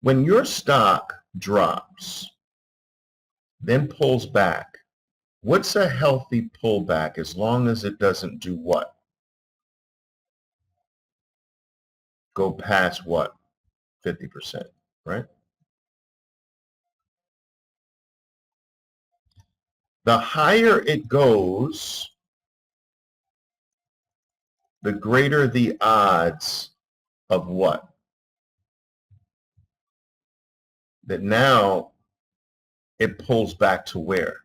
when your stock drops, then pulls back, what's a healthy pullback as long as it doesn't do what? Go past what? 50%, right? The higher it goes, the greater the odds of what? That now it pulls back to where?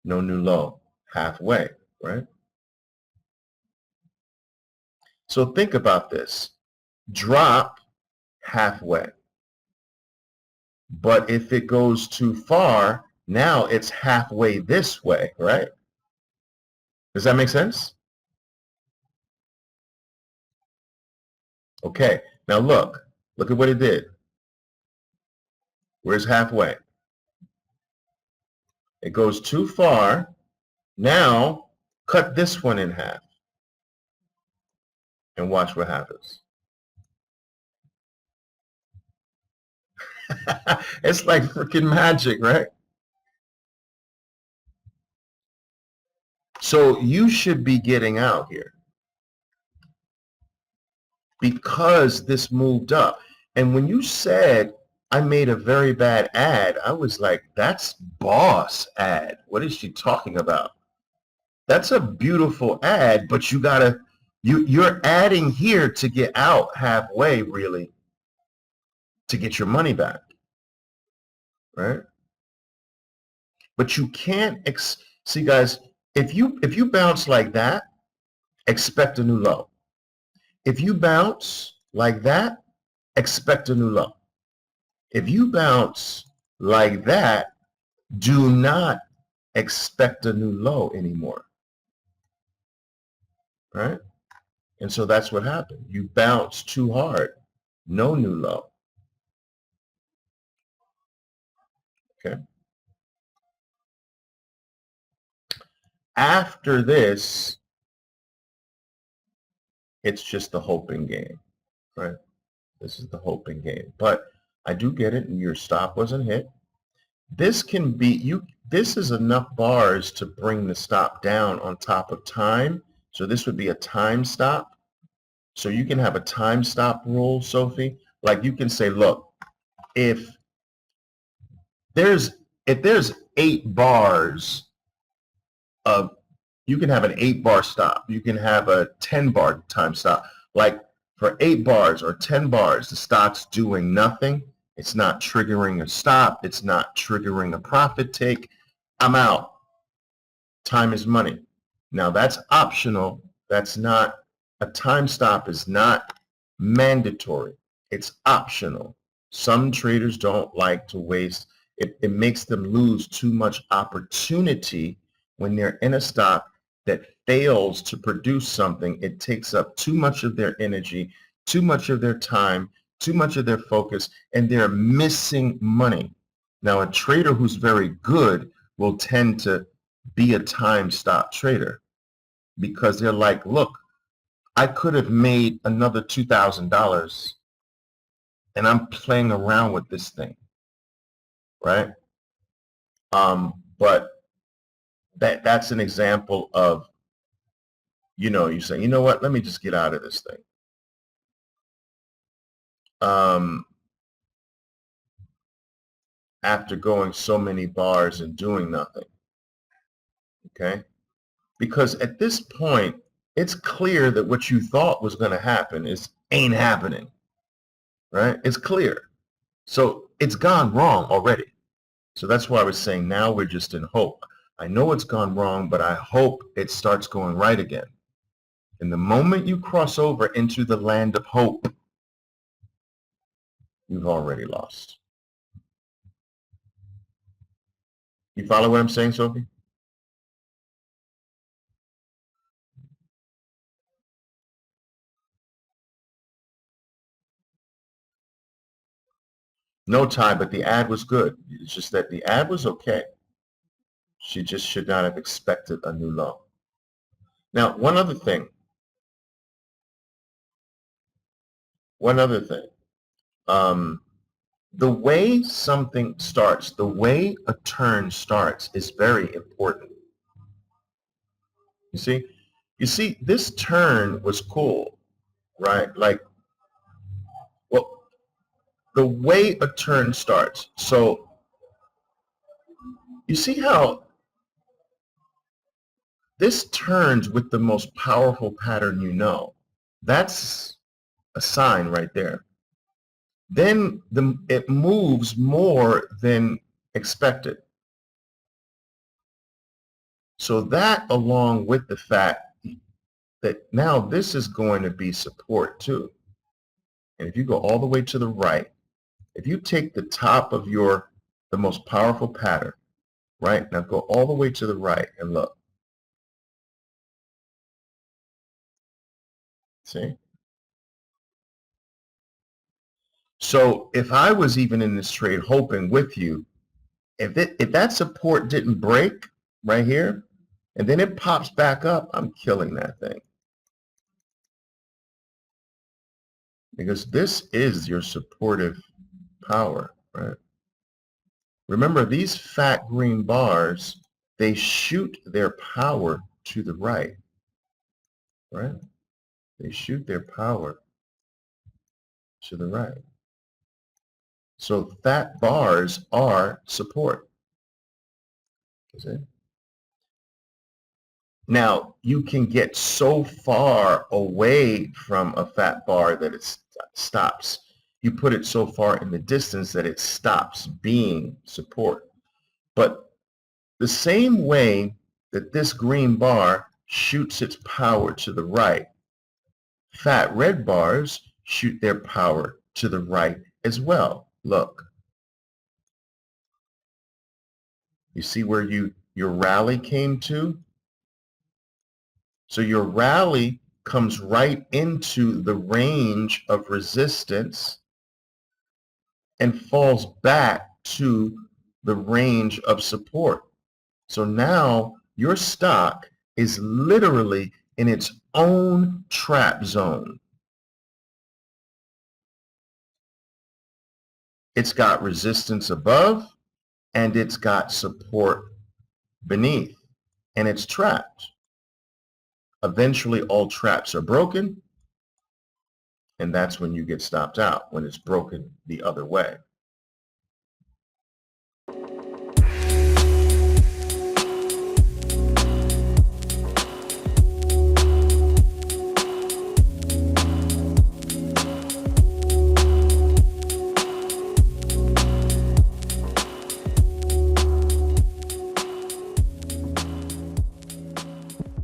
No new low, halfway, right? So think about this. Drop halfway. But if it goes too far, now it's halfway this way, right? Does that make sense? Okay, now look at what it did. Where's halfway? It goes too far. Now cut this one in half and watch what happens. It's like freaking magic, right? So you should be getting out here because this moved up. And when you said I made a very bad ad, I was like, that's boss ad. What is she talking about? That's a beautiful ad, but you're adding here to get out halfway, really, to get your money back, right? But you can't see, guys. If you bounce like that, expect a new low. If you bounce like that, expect a new low. If you bounce like that, do not expect a new low anymore, right? And so that's what happened. You bounce too hard, no new low. Okay. After this, it's just the hoping game, right? This is the hoping game. But I do get it, and your stop wasn't hit. This can be, this is enough bars to bring the stop down on top of time. So this would be a time stop. So you can have a time stop rule, Sophie. Like you can say, look, if there's 8 bars of, you can have an 8-bar stop. You can have a 10-bar time stop. Like for 8 bars or 10 bars, the stock's doing nothing. It's not triggering a stop. It's not triggering a profit take. I'm out. Time is money. Now that's optional. That's not, a time stop is not mandatory. It's optional. Some traders don't like to waste. It makes them lose too much opportunity when they're in a stock that fails to produce something. It takes up too much of their energy, too much of their time, too much of their focus, and they're missing money. Now, a trader who's very good will tend to be a time stop trader because they're like, look, I could have made another $2,000 and I'm playing around with this thing, right? But that's an example of, you say, you know what, let me just get out of this thing. After going so many bars and doing nothing, okay? Because at this point, it's clear that what you thought was going to happen ain't happening, right? It's clear. So it's gone wrong already. So that's why I was saying now we're just in hope. I know it's gone wrong, but I hope it starts going right again. And the moment you cross over into the land of hope, you've already lost. You follow what I'm saying, Sophie? No, Ty, but the ad was good. It's just that the ad was okay. She just should not have expected a new low. Now, one other thing. The way something starts, the way a turn starts is very important. You see, this turn was cool, right? Like, well, the way a turn starts. So you see how this turns with the most powerful pattern you know. That's a sign right there. Then it moves more than expected. So that, along with the fact that now this is going to be support too. And if you go all the way to the right, if you take the top of the most powerful pattern, right? Now go all the way to the right and look. See? So if I was even in this trade hoping with you, if that support didn't break right here, and then it pops back up, I'm killing that thing. Because this is your supportive power, right? Remember, these fat green bars, they shoot their power to the right, right? They shoot their power to the right. So fat bars are support. See? Now, you can get so far away from a fat bar that it stops. You put it so far in the distance that it stops being support. But the same way that this green bar shoots its power to the right, fat red bars shoot their power to the right as well. Look. You see where your rally came to? So your rally comes right into the range of resistance and falls back to the range of support. So now your stock is literally in its own trap zone. It's got resistance above and it's got support beneath, and it's trapped. Eventually all traps are broken, and that's when you get stopped out, when it's broken the other way.